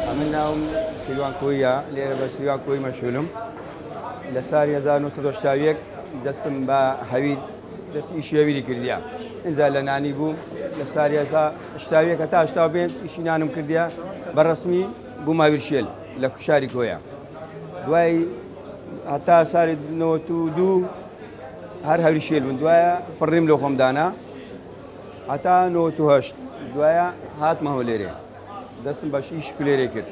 عملناهم سيلوان كويا ليرة بس سيلوان كوي مشغولهم لسار يزار نص دوشتاويك دستم با حويل دست إيش يبيلي كرديا إنزال لناني بوم لسار يزار اشتاويك هتا اشتاوبين إيش نانم كرديا بالرسمي بوما برشيل لكشاري كويا دواي هتا صار نوتو دو هر هورشيل من دوايا فريم لو خمدانا هتا نوتو هشت دوايا هات ما هو ليري دستم باش إيش كليري كر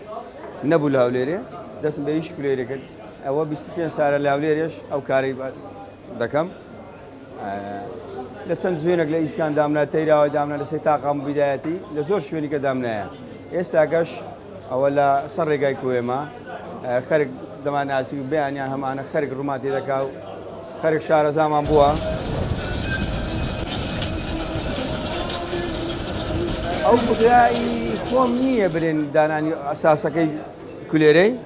نبول هاوليري دستم بإيش كليري كر أو بيستبين صار لهاوليريش أو كاري دكم لسان زينك لإيش كان دامنا تيرا ودامنا لسيتاقم بدايتي لزور شويني كدامنا إستاقش أولا صر جاي كويما خارج دمان عسير بيان يعني هم أنا خارج روماتي ذكاو خارج شارع زمان بوا أو بقراي قومية برين داناني أساسا كي كوليري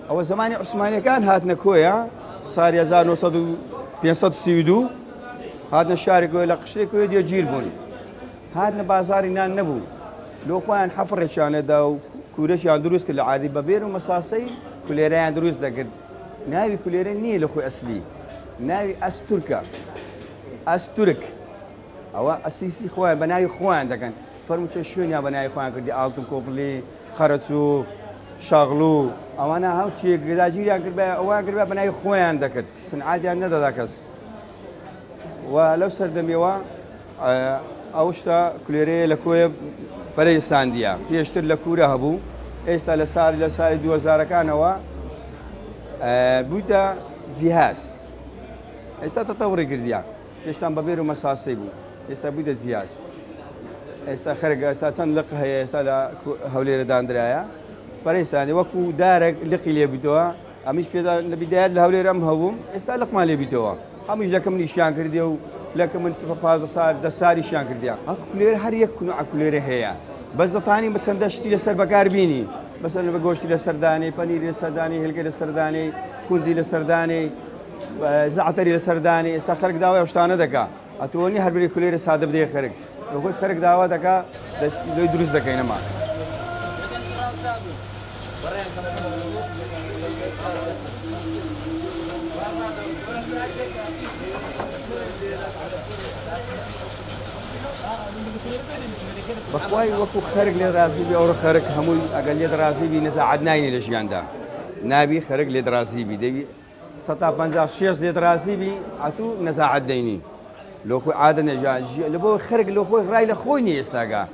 أو زماني عثماني كان هاتنا كويا صار يزار نوصدو بينصد سيدو هاتنا الشارع كويا لقشري كويا ديو جيربون هاتنا بازاري نان نبو لو كان حفر شان داو كورش يندروس كل عادي ببير ومساسي كوليري يندروس دقر ناوي كوليري ني لخو أصلي ناوي أسترك أو أسيسي خوان بناوي خوان دكان فرموش شون يا بناوي خوان كدي آلتم كوبلي خرطو شغلو أو أنا هم شيء جداجي أقربا أو أقربا بناوي خوان دكت صنعاتي أنا داكس ولو سردم يوا أوشتا كوليري لكوي بري سانديا يشتر لكورة هبو إيستا لساري 2000 كان هو بودا جهاز إيستا تطور كرديا يشتان ببيرو مساسي بو إيستا بودا جهاز إيستا خرج إيستا تنلق هي إيستا هولير داندرايا بري ساندي وكو دارك لقي لي بتوها أمش بيدا البداية الهولير أم هوم إيستا لق ما لي بتوها أمش لكم نيشان كرديو لكم من فاز صار دساري شان كرديا كولير هر يكون كولير هي بس دطاني مثلا دشتي لسر بقاربيني مثلا بقوشتي لسرداني بانير لسرداني هلقي لسرداني كونزي لسرداني زعتري لسرداني استخرج داوا وشتانه دكا اتوني هربري كولير ساده بدي خرج لو خرج داوا دكا لو دروس دكا انما بخواي وكو خارج لدراسي بي أو خارج هموي أقل دراسي بي نساعدنايني ليش ياندا نابي خارج لدراسي بي دبي سطح بنجا شيش لدراسي بي عتو نساعدنايني لو خو عادة نجا لبو خارج لو خو راي لخويني يستاقا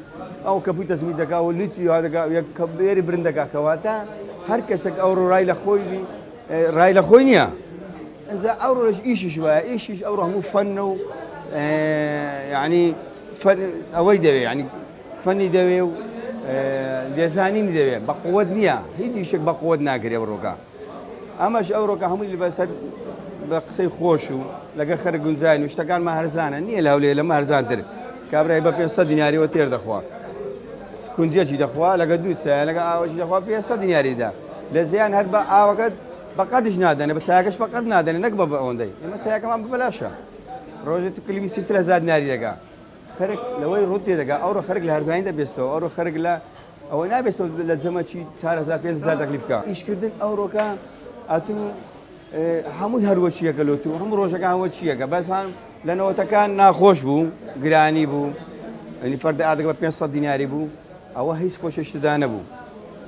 أو كبوت اسمي دكا وليتي هذا يا كبير برندكا كواتا هر كسك أورو راي لخوي بي راي لخوينيا إنزا أورو إيش شوية إيش أورو همو فنو يعني فن أويدوي يعني فني دوي لزانين دوي بقوة نيا هيدي شك بقوة ناقر يا بروكا أما ش أوروكا هم اللي بس بقصي خوشو لقى خرج زين واشتغل مع هرزانة نيا الهولي لما هرزان تر كابرا يبقى بيصد ديناري وتير دخوا كون جيتي دخوا لقى دوت سا لقى أوش دخوا بيصد ديناري ده لزيان هربا وقت بقدش نادني بس هاكش بقد نادني نقبة بأوندي لما سايا كمان ببلاشة روجت كل بيسلسلة زاد نادي دقا خرج لو يرد دقا أو خرج لهرزاين ده بيستو أو خرج لا أو نا بيستو لزمان شيء صار زاك ينزل تكليف كا إيش كردن أو روكا أتو همو هروشيا كلوتو هم روشة كان هروشيا بس هم لأنه تكان ناخوش بو غراني بو يعني فرد عادك ب500 دينار بو أو هيس خوش اشتدان بو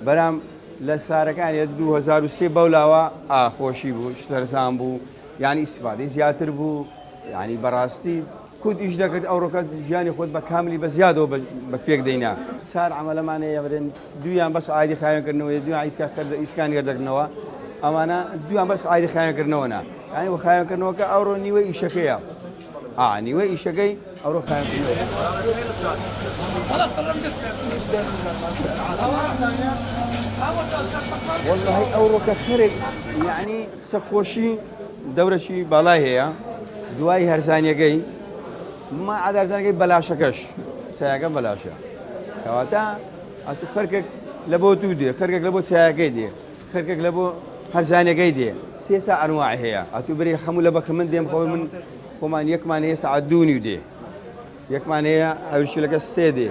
برام لسارة كان يدو 1003 بولاوا خوشي بو اشترسان بو يعني استفادة زيادة بو يعني براستي كود إيش ذاك أوروكا جاني خود بكاملي بزيادة بكفيك دينا صار عمله معنا يا بدين دويان بس عادي خاين كرنوا دويان عايز كاخر إيش كان يردك نوا أما أنا دويان بس عادي خاين كرنونا يعني وخاين كرنوا كأورو نيوي إيش كيا نیوە ئیشەکەی ئەوڕۆ خایەن والله ئەوڕۆ کە خەرێک یعنی قسە خۆشی دەورەشی باڵای هەیە دوای هەرزانیەکەی ما عادارزانەکەی بەلاشەکەش چایەکە بەلاشە کەواتە ئەتو خەرکێک لە بۆ دوو دێ خەرکێک لە بۆ چایەکەی دێ خەرکێک لە بۆ هەرزانەکەی دێ سێسا ئەنواع هەیە ئەتو بەری هەموو لە بەخە من دێم خۆ من خۆمان یەکمان هەیە سەعات دوو دێ یەکمان هەیە هەوشیلەکە سێ دێ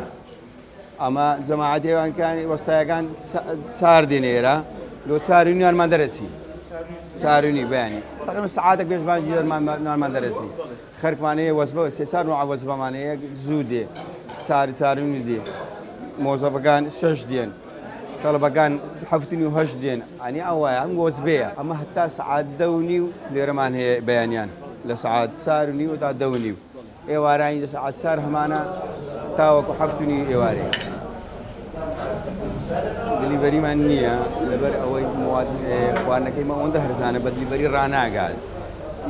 ئەمە جەماعەتێوانکانی وەستایەکان چار دێنێرە لۆ چارونیانمان دەرەچی چارونی بەیانی تقریبا سەعاتێک پێشبانجی نانمان دەرەچی خەرکمانەیە وەزبە سێسار و وەزبەمانەیە زوو دێ چارونی دێ مۆزەفەکان شەش دێن تەڵەبەکان هەفتنی و هەشت دێن ئەنی ئەوە هەم وەزبەیە ئەمە هەتا سەعات دە و نیو لێرەمان هەیە بەیانیان لە سەعات چار و نیو تا دە و نیو ئێوارانی لە سەعات چار هەمانە تاوەکو هەفتنی ئێوارێ دلیڤەریمان نییە لەبەر ئەوەی خواردنەکەیمە ئەوەندە هەرزانە بە دلیڤەری ڕناگات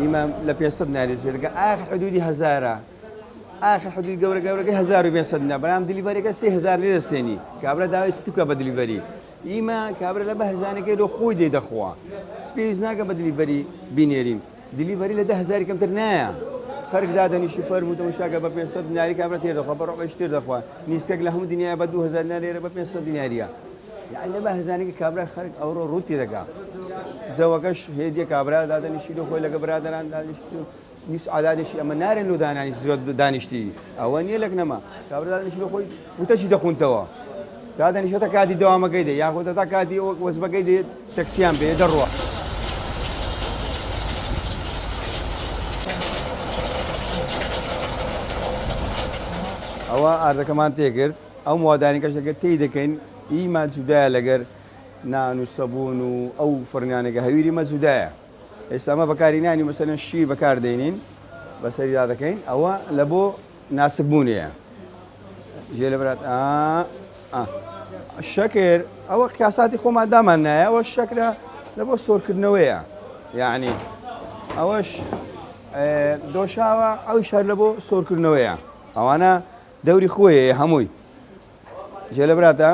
ئیمە لە 500 ناریز پێ دەکە ئاخر حدودی هەزارە آخر حدود گەورە گەورەکەی 1500 نا بەڵام دلیڤەریەکە 3000 لێ دەستێنی کابرا داوای چ بکە بە دلیڤەری ئیمە کابرا لە بە هەرزانەکەی لۆ خۆی دێ دەخوا پێویست ناکە بە دلیڤەری بینێرین دلیڤەری لە 10000 کەمتر نایە خەرک دادەنیشی فەرمووتەوە شاکە بە 500 دیناری کابرا تێر دەخوا بە ڕۆژ تێر دەخوا نیسکێک لە هەموو دنیای بە 2000 لێرە بە 500 دیناریە یعنی لە بە هەرزانێکی کابرا خەرک ئەوڕۆ ڕووتی دەکا زەوەکەش هێدیە کابرا دادەنیشی لۆ خۆی لەگە برادەران دانیشت نیس عادانیشی ئەمە نارێن لۆ دانانی زۆر دانیشتی ئەوە نییە لەک نەما کابرا دادەنیشی لۆ خۆی وتەچی دەخونتەوە دادەنیشە تا کاتی دەوامەکەی دێ یاخۆتە تا کاتی وەزبەکەی دێ تەکسیان بێ دەڕوە ئەوە ئاردەکەمان تێکرد ئەو موادانی کەشەکە تێی دەکەین ئیمان جودایە لەگەر نان و سەبوون و ئەو فڕنیانێکە هەویری مە جودایە ئێستا ئەمە بەکاری نانی مەسەلەن شیر بەکاردێنین بەسەریدا دەکەین ئەوە لە بۆ ناسببوونەیە ژێ لە برات شەکر ئەوە قیاساتی خۆمان دامان نایە ئەوە شەکرە لە بۆ سۆرکردنەوەیە یعنی ئەوەش دۆشاوە ئەو شەر لە بۆ سۆرکردنەوەیە ئەوانە دەوری خۆیە هەمووی ژێ لە براتە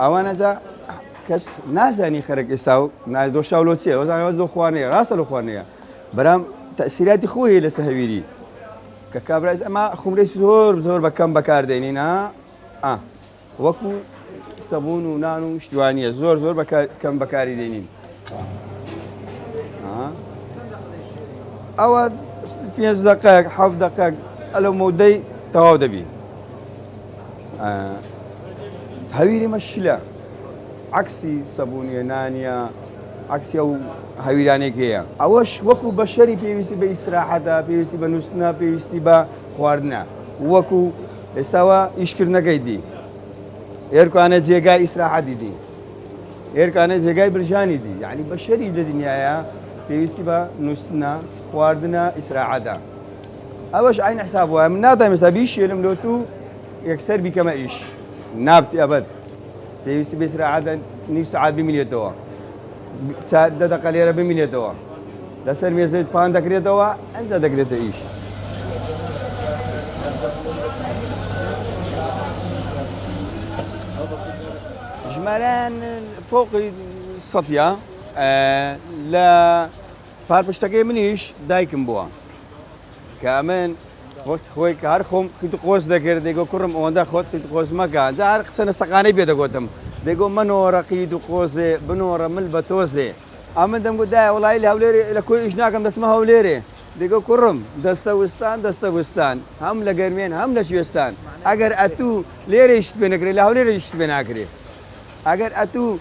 ئەوانە جا کەس نازانی خەرک ئێستا و دۆشاو لۆ چیە وەزانەوەز لۆ خوانەیە ڕاستە لە خوانەیە بەرام تەسیراتی خۆی لەسەر هەویری کە کابراز ئەمە خومرەی زۆر زۆر بەکەم بەکاردێنین وەکو سەبوون و نان و شتوانیە زۆر زۆر کەم بەکاری دێنین ئەوە 5 دقەیەک 7 دقەیەک ئەلە مودەی تەواو دەبی هەویری مەشلە عکسی سەبوونیە نانیە عکسی ئەو هەویرانێکەیە ئەوەش وەکو بەشەری پێویستی بە ئیستراحەتە پێویستی بە نووسنە پێویستی بە خواردنە وەکو ئێستاوە ئیشکردنەکەی دی ئێرکانە جێگای ئیستراحەتی دی ئێرکانە جێگای برژانی دی یعنی بەشەری لە دنیاە پێویستی بە نووسنە خواردنە ئیستراحەتە ئەوەش عین حساب وایە من ناتوانم ئێستا بیشێلم لۆ تو یەکسەر بیکەمە ئیش نابتی ئەبەد پێویستی بە ئیستراحەتە نیو سەعات بمینێتەوە 10 دقە لێرە بمینێتەوە لەسەر مێزەی پان دەکرێتەوە ئەنجا دەکرێتە ئیش ژمارەیان فۆقی سەدیە لە پارپشتەکەی منیش دایکم بووە کە من وەخت خۆی کە هەر خۆم خیت قۆز دەکرد دەیگۆ کوڕم ئەوەندە خۆت خیت قۆز مەکە جا هەر قسە نەستەقانەی پێ دەگوتم دەیگۆ منۆڕە قید و قۆزێ بنۆڕە مل بە تۆزێ ئەمە دەمگو دایە وڵی لە هەولێرێ لە کۆی ئیش ناکەم دەستمە هەولێرێ دەیگۆ کوڕم دەستە وستان دەستە وستان هەم لە گەرمێن هەم لە کوێستان ئەگەر ئەتوو لێرەیشت پێ نەکرێت لە هەولێرەیشت پێ ناکرێت ئەگەر ئەتوو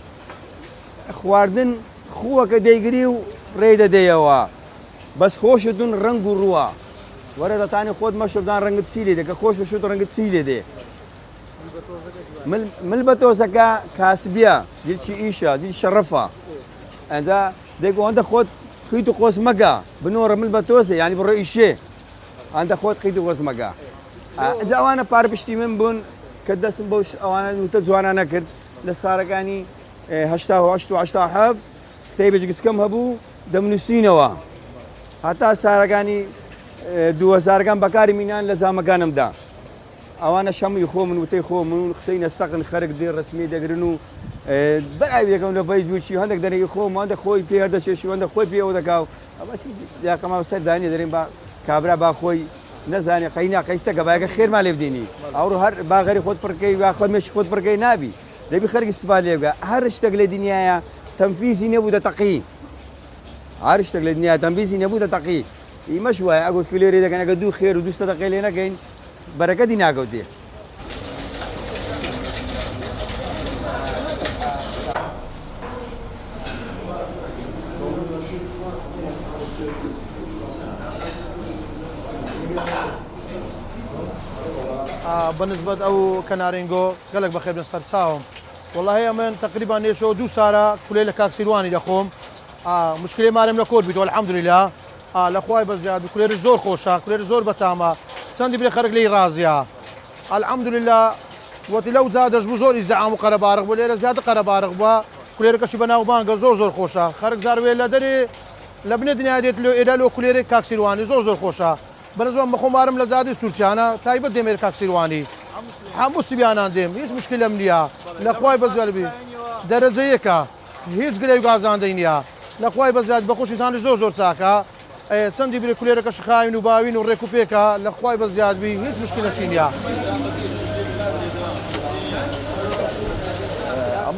خواردن خووەکە دەیگری و ڕێ دەدەیەوە بەس خۆشتون ڕنگ و ڕووە وەرە دەتانی خۆت مەشردان ڕەنگت چی لێ دەکە خۆش شت ڕەنگت چی لێ دێ مل بە تۆزەکە کاسبیە دیلچی ئیشە دیل شەڕەفە ئەنجا دەیگۆ ئەندە خۆت خیت و قۆز مەگە بنۆڕە مل بە تۆزێ ینی بڕۆ ئیشێ ئەندە خۆت خیت و قۆز مەگە ئەنجا ئەوانە پارپشتی من بوون کە دەستم بەو ئەوانە وتە جوانانە کرد لە سارەکانی هەشتا کتەی بەجگسکەم هەبوو دەمنووسینەوە هەتا سارەکانی دووەزارگان بەکاری مینان لە جامەکانمدا ئەوانە شەمووی خۆمن وتەی خۆمن خشەی نەستەقن خەرک دێ ڕسمی دەگرن و بەئاویەکەم لە فەیسبووکی هەندێک دەرەی خۆم هەندە خۆی پێ هەردەچێشی هەندە خۆی پێوە دەکاو ئەمەسی یاقەما سەردانی دەرێن با کابرا با خۆی نەزانێ قەینا قەیستە گەبایەکە خێرما لێ بدێنی ئەوڕۆ هەر باغەری خۆت پڕکەی وا خۆت مێشی خۆت پڕکەی نابی دەبی خەرک استفادە لێ بکە هەر شتێک لە دنیاە تەنفیزی نەبوو دەتەقی هەر شتێک لە دنیا تەنفیزی نەبوو دەتەقی ئیمەش وایە ئەگەر کولێری دەکەن ئەگە دوو خێر و دووستە دەقی لێ نەکەین بەرەکەتی ناکەوتێ بنسبت ئەو کەنارێنگۆ گەلک بەخێر بن سەر چاوم والله من تقریبا نێشەوە دوو سارە کولێ لە کاکسیروانی دەخۆم مشکلێ مارم لە کۆر بیت والحەمدولله لەخوای بەزیاد کولێرش زۆر خۆشە کولێر زۆر بەتامە چەندی برێ خەرک لی ڕازیە الحەمدولله وەتی لەو زادەش بوو زۆر ئیزدعام و قەرەبارق بوو لێرە زیاتر قەرەبارق بووە کولێرەکەشی بەناوبانگە زۆر خۆشە خەرک زاروێ لە دەرێ لە بنێ دنیا دێت لێ ئێرە لۆ کولێرێک کاکسیروانی زۆر خۆشە بەنزوان بەخۆمارم لە زادی سوورچیانە تایبەت دێمێر کاکسیروانی هەموو سبیانان دێم هیچ مشکلەم نییە لەخوای بەزەربی دەرەجەیەکە هیچ گرەی گازاندەی نییە لەخوای بەزیاد بەخۆشیتانی زۆر چاکە چەندی برێ کولێرەکەش خاوین و باوین و ڕێک و پێکە لەخوای بەزیادبی هیچ مشکلەشی نییە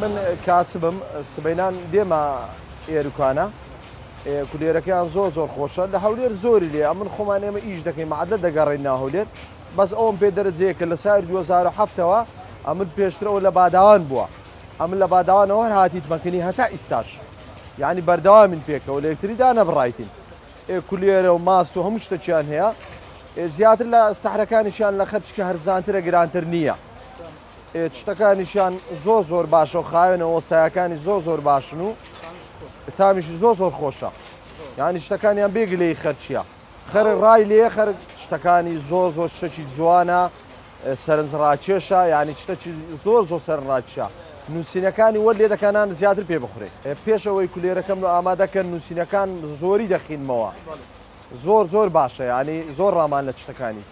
من کاسبم سبەینان دێمە ئێروکانە کولێرەکەیان زۆر خۆشە لە هەولێر زۆری لێ ئەمن خۆمان ئێمە ئیش دەکەین مەعدە دەگەڕین ناهەولێر بەس ئەوم پێ دەرەجەیەکە لە سایر 2007ەوە ئەمن پێشترەوە لە باداوان بووە ئەمن لە باداوانەوە هەر هاتیت مەکەنی هەتا ئیستاش یعنی بەردەوامین پێکەوە لە یەکتریدا نەبڕایتین کولێرە و ماست و هەموو شتێکیان هەیە زیاتر لە سەحرەکانیشیان لە خەرچکە هەرزانترە گرانتر نییە شتەکانیشیان زۆر باشە و خاوێنە وەستایەکانی زۆر باشن و تامیشی زۆر خۆشە یعنی شتەکانیان بێگلەی خەرچیە خەر ڕای لێ خەر شتەکانی زۆر شتێکی جوانە سەرنجڕاکێشە یعنی شتێکی زۆر سەرنجڕاکێشە نووسینەکانی وە لێ دەکەنان زیاتر پێ بخورێت پێشەوەی کولێرەکەم و ئامادەکەن نووسینەکان زۆری دەخینمەوە زۆر باشە یعنی زۆر ڕامان لە شتەکانی